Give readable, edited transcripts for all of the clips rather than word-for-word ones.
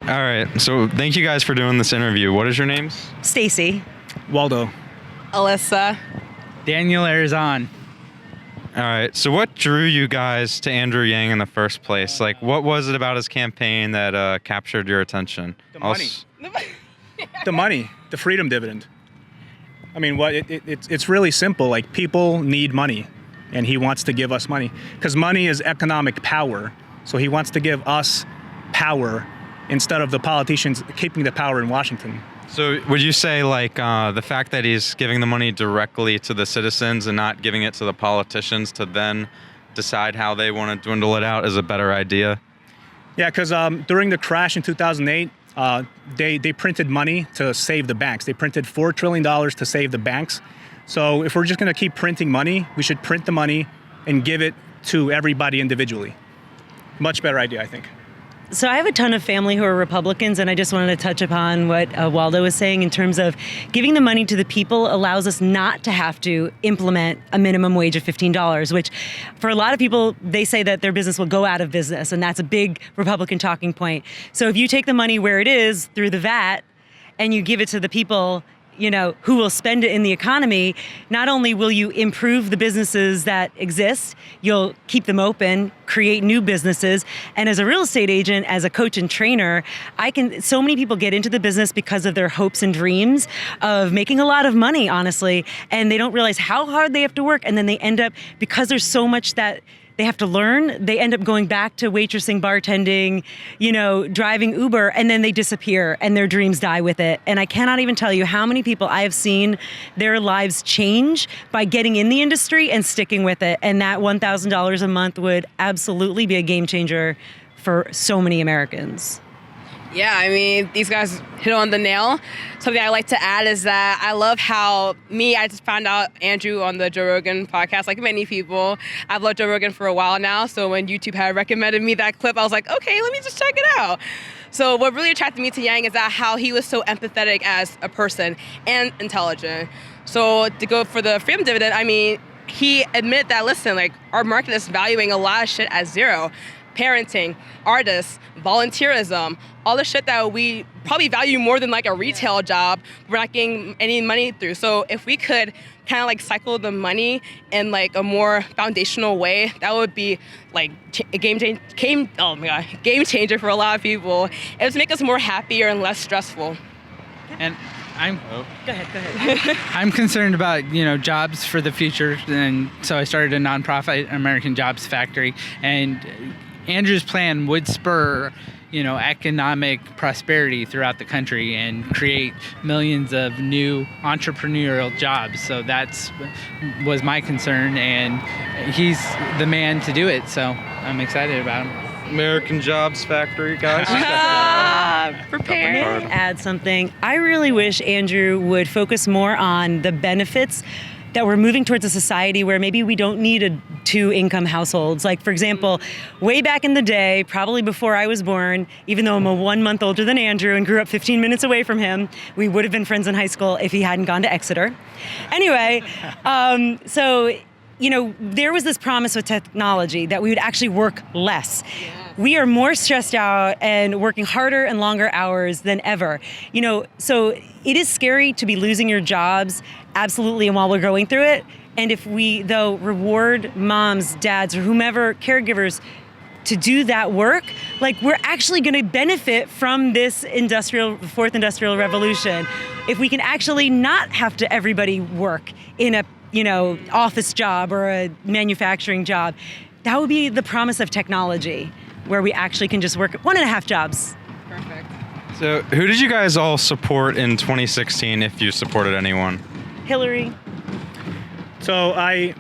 All right. So thank you guys for doing this interview. What is your names? Stacey. Waldo. Alyssa. Daniel Arizon. All right. So what drew you guys to Andrew Yang in the first place? Like, what was it about his campaign that captured your attention? The money. The money. The freedom dividend. I mean, it's really simple. Like, people need money, and he wants to give us money because money is economic power. So he wants to give us power instead of the politicians keeping the power in Washington. So would you say, like, the fact that he's giving the money directly to the citizens and not giving it to the politicians to then decide how they want to dwindle it out is a better idea? Yeah, because during the crash in 2008, they printed money to save the banks. They printed $4 trillion to save the banks. So if we're just going to keep printing money, we should print the money and give it to everybody individually. Much better idea, I think. So I have a ton of family who are Republicans, and I just wanted to touch upon what Waldo was saying in terms of giving the money to the people allows us not to have to implement a minimum wage of $15, which for a lot of people, they say that their business will go out of business, and that's a big Republican talking point. So if you take the money where it is through the VAT and you give it to the people, you know, who will spend it in the economy, not only will you improve the businesses that exist, you'll keep them open, create new businesses. And as a real estate agent, as a coach and trainer, so many people get into the business because of their hopes and dreams of making a lot of money, honestly, and they don't realize how hard they have to work. And then they end up, because there's so much that they have to learn, they end up going back to waitressing, bartending, you know, driving Uber, and then they disappear and their dreams die with it. And I cannot even tell you how many people I have seen their lives change by getting in the industry and sticking with it. And that $1,000 a month would absolutely be a game changer for so many Americans. Yeah, I mean, these guys hit on the nail. Something I like to add is that I love how I just found out Andrew on the Joe Rogan podcast, like many people. I've loved Joe Rogan for a while now, so when YouTube had recommended me that clip, I was like, okay, let me just check it out. So what really attracted me to Yang is that how he was so empathetic as a person and intelligent. So to go for the freedom dividend, I mean, he admitted that, listen, like, our market is valuing a lot of shit at zero. Parenting, artists, volunteerism, all the shit that we probably value more than like a retail job, we're not getting any money through. So if we could kind of like cycle the money in like a more foundational way, that would be like a game changer for a lot of people. It would make us more happier and less stressful. And Go ahead. I'm concerned about, you know, jobs for the future, and so I started a nonprofit, American Jobs Factory, and Andrew's plan would spur, you know, economic prosperity throughout the country and create millions of new entrepreneurial jobs. So was my concern, and he's the man to do it. So I'm excited about him. American Jobs Factory, guys. Prepare. Add something. I really wish Andrew would focus more on the benefits that we're moving towards a society where maybe we don't need two-income households. Like, for example, way back in the day, probably before I was born, even though I'm a 1 month older than Andrew and grew up 15 minutes away from him, we would have been friends in high school if he hadn't gone to Exeter. Anyway, so, you know, there was this promise with technology that we would actually work less. Yeah. We are more stressed out and working harder and longer hours than ever. You know, so it is scary to be losing your jobs, absolutely, and while we're going through it. And if we, though, reward moms, dads, or whomever, caregivers, to do that work, like, we're actually going to benefit from this fourth industrial revolution. If we can actually not have to everybody work in a, you know, office job or a manufacturing job, that would be the promise of technology, where we actually can just work 1.5 jobs. Perfect. So who did you guys all support in 2016, if you supported anyone? Hillary. So I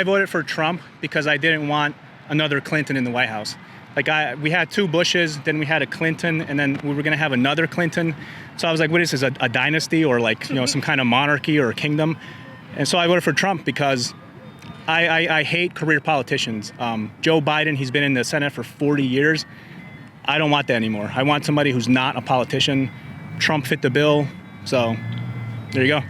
voted for Trump because I didn't want another Clinton in the White House. Like, we had 2 Bushes, then we had a Clinton, and then we were going to have another Clinton. So I was like, what is this, a dynasty, or like, you know, some kind of monarchy or a kingdom? And so I voted for Trump because I hate career politicians. Joe Biden, he's been in the Senate for 40 years. I don't want that anymore. I want somebody who's not a politician. Trump fit the bill, so there you go.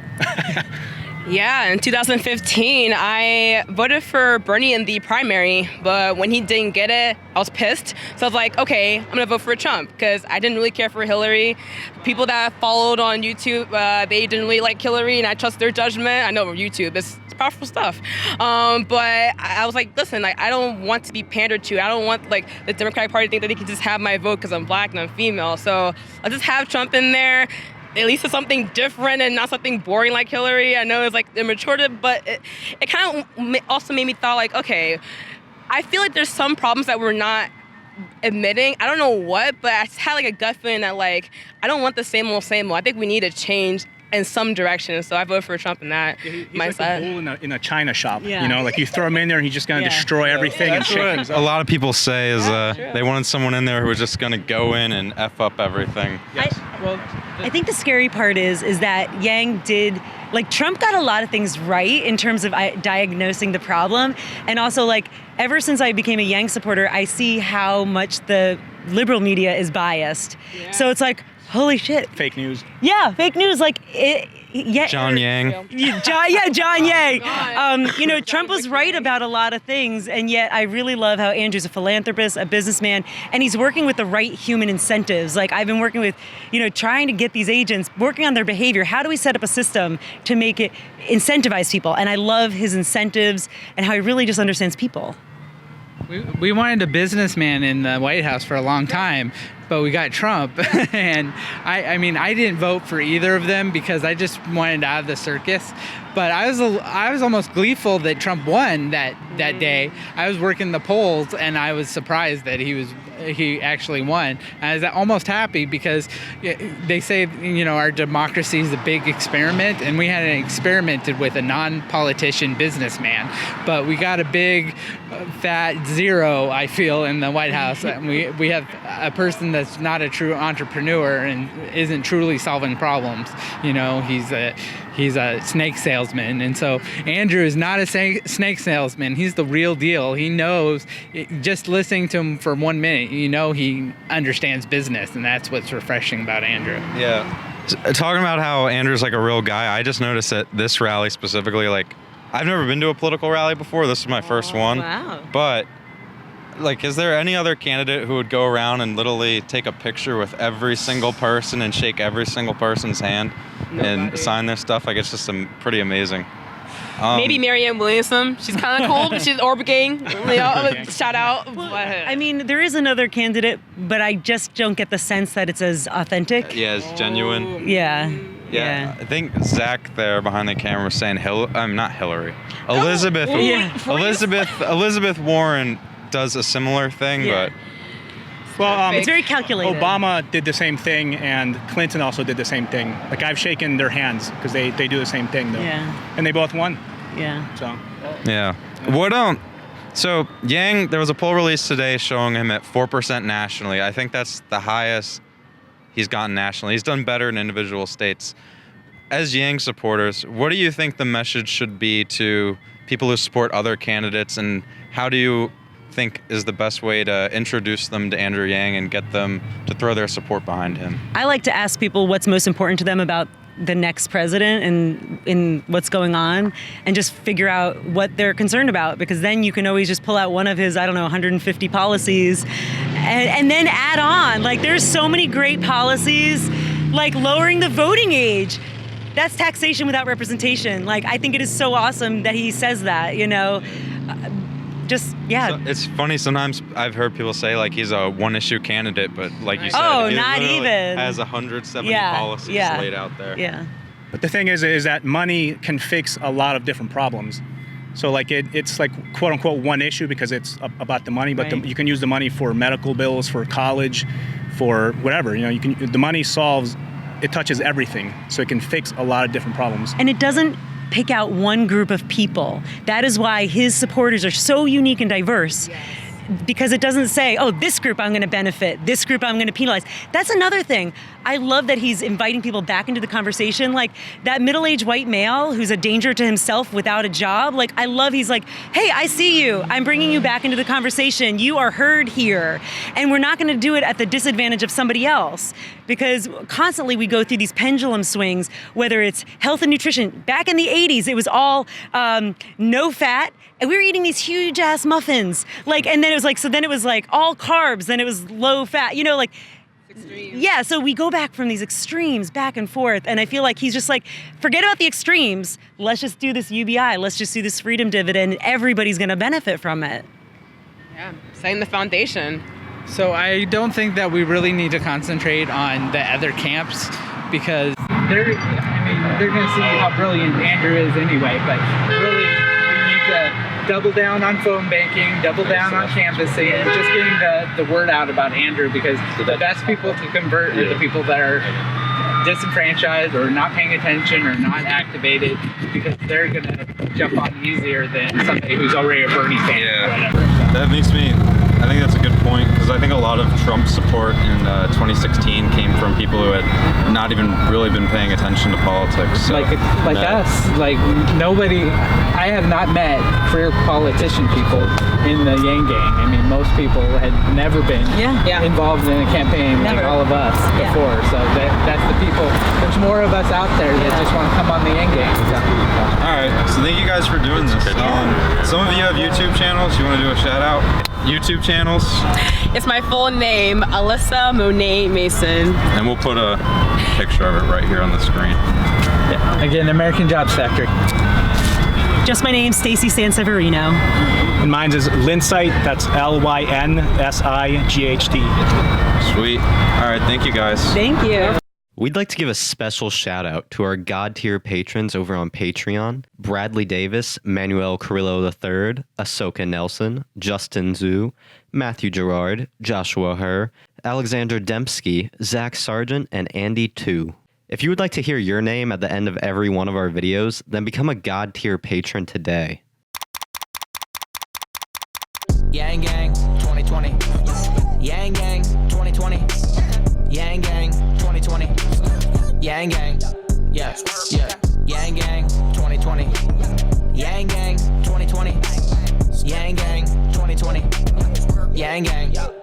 Yeah, in 2015, I voted for Bernie in the primary, but when he didn't get it, I was pissed. So I was like, okay, I'm gonna vote for Trump because I didn't really care for Hillary. People that followed on YouTube, they didn't really like Hillary, and I trust their judgment. I know YouTube is powerful stuff, but I was like, listen, like I don't want to be pandered to. I don't want like the Democratic Party to think that they can just have my vote because I'm black and I'm female. So I'll just have Trump in there. At least it's something different and not something boring like Hillary. I know it's like immature, but it kind of also made me thought like, okay, I feel like there's some problems that we're not admitting. I don't know what, but I just had like a gut feeling that like, I don't want the same old, same old. I think we need a change in some direction. So I voted for Trump in that He's mindset. like a bull in a china shop. Yeah. You know, like you throw him in there and he's just going to destroy everything and That's shake what things a up. lot of people say is they wanted someone in there who was just going to go in and F up everything. I think the scary part is that Yang did, like Trump got a lot of things right in terms of diagnosing the problem. And also like ever since I became a Yang supporter, I see how much the liberal media is biased. Yeah. So it's like, holy shit. Fake news. Yeah, fake news. Like, John Yang. John Yang. You know, Trump was right about a lot of things, and yet I really love how Andrew's a philanthropist, a businessman, and he's working with the right human incentives. Like, I've been working with, you know, trying to get these agents, working on their behavior. How do we set up a system to make it incentivize people? And I love his incentives and how he really just understands people. We wanted a businessman in the White House for a long time, but we got Trump. And I mean, I didn't vote for either of them because I just wanted out of the circus. But I was almost gleeful that Trump won that day. I was working the polls and I was surprised that he actually won. I was almost happy because they say, you know, our democracy is a big experiment, and we hadn't experimented with a non-politician businessman, but we got a big fat zero, I feel, in the White House. We have a person that's not a true entrepreneur and isn't truly solving problems. You know, he's a snake salesman. And so Andrew is not a snake salesman. He's the real deal. He knows, just listening to him for 1 minute, you know he understands business, and that's what's refreshing about Andrew. Yeah. Talking about how Andrew's like a real guy, I just noticed at this rally specifically, like, I've never been to a political rally before. This is my first one. Wow. But, like, is there any other candidate who would go around and literally take a picture with every single person and shake every single person's hand and sign their stuff? Like, it's just pretty amazing. Maybe Marianne Williamson. She's kind of cool, but she's Orbit Gang. You know, shout out. I mean, there is another candidate, but I just don't get the sense that it's as authentic. Yeah, it's genuine. Yeah. I think Zach there behind the camera was saying not Hillary. Elizabeth. Elizabeth Warren does a similar thing, Yeah. but Well, It's very calculated. Obama did the same thing, and Clinton also did the same thing. Like, I've shaken their hands because they do the same thing, though. Yeah. And they both won. Yeah. So. yeah. So Yang, there was a poll released today showing him at 4% nationally. I think that's the highest he's gotten nationally. He's done better in individual states. As Yang supporters, what do you think the message should be to people who support other candidates, and how do you think is the best way to introduce them to Andrew Yang and get them to throw their support behind him? I like to ask people what's most important to them about the next president and in what's going on, and just figure out what they're concerned about, because then you can always just pull out one of his, 150 policies and then add on. Like, there's so many great policies, like lowering the voting age. That's taxation without representation. Like, I think it is so awesome that he says that, So it's funny, sometimes I've heard people say like he's a one-issue candidate, but like you said, he not literally even. has 170 Yeah, policies yeah. laid out there. Yeah. But the thing is that money can fix a lot of different problems. So like it's like quote unquote one issue because it's about the money, but Right. you can use the money for medical bills, for college, for whatever. The money solves. It touches everything, so it can fix a lot of different problems. And it doesn't pick out one group of people. That is why his supporters are so unique and diverse. Because it doesn't say, oh, this group I'm going to benefit, this group I'm going to penalize. That's another thing. I love that he's inviting people back into the conversation. Like that middle-aged white male who's a danger to himself without a job. Like I love, he's like, hey, I see you. I'm bringing you back into the conversation. You are heard here. And we're not going to do it at the disadvantage of somebody else, because constantly we go through these pendulum swings, whether it's health and nutrition. Back in the 80s, it was all no fat. And we were eating these huge ass muffins. Like, and then it was like, so then it was like all carbs, then it was low fat, you know, like, Extreme. yeah, so we go back from these extremes back and forth, and I feel like he's just like, forget about the extremes. Let's just do this UBI. Let's just do this freedom dividend. Everybody's going to benefit from it. Yeah, setting the foundation. So I don't think that we really need to concentrate on the other camps, because they're going to see how brilliant Andrew is anyway, but really we need to double down on phone banking, double down on canvassing, and just getting the word out about Andrew, because the best people to convert are the people that are disenfranchised or not paying attention or not activated, because they're going to jump on easier than somebody who's already a Bernie fan or whatever. That makes me, I think that's a good point, because I think a lot of Trump support in 2016 came from people who had not even really been paying attention to politics. So, like us, like nobody, I have not met career politician people in the Yang gang. I mean, most people had never been involved in a campaign like all of us before. So that's the people. There's more of us out there that just want to come on the Yang gang. All right, so thank you guys for doing this. Some of you have YouTube channels. You want to do a shout out? YouTube channels? It's my full name, Alyssa Monet Mason. And we'll put a picture of it right here on the screen. Yeah. Again, American Jobs Factory. Just my name, Stacey Sanserverino. And mine is Lynsight. That's LYNSIGHT. Sweet. All right, thank you guys. Thank you. We'd like to give a special shout out to our God tier patrons over on Patreon: Bradley Davis, Manuel Carrillo III, Ahsoka Nelson, Justin Zhu, Matthew Gerard, Joshua Herr, Alexander Dembski, Zach Sargent, and Andy 2. If you would like to hear your name at the end of every one of our videos, then become a God tier patron today. Yang Gang 2020. Yang Gang 2020. Yang Gang 2020. Yang Gang. Yeah, yeah. Yang Gang 2020. Yang Gang 2020. Yang Gang 2020. Yang Gang.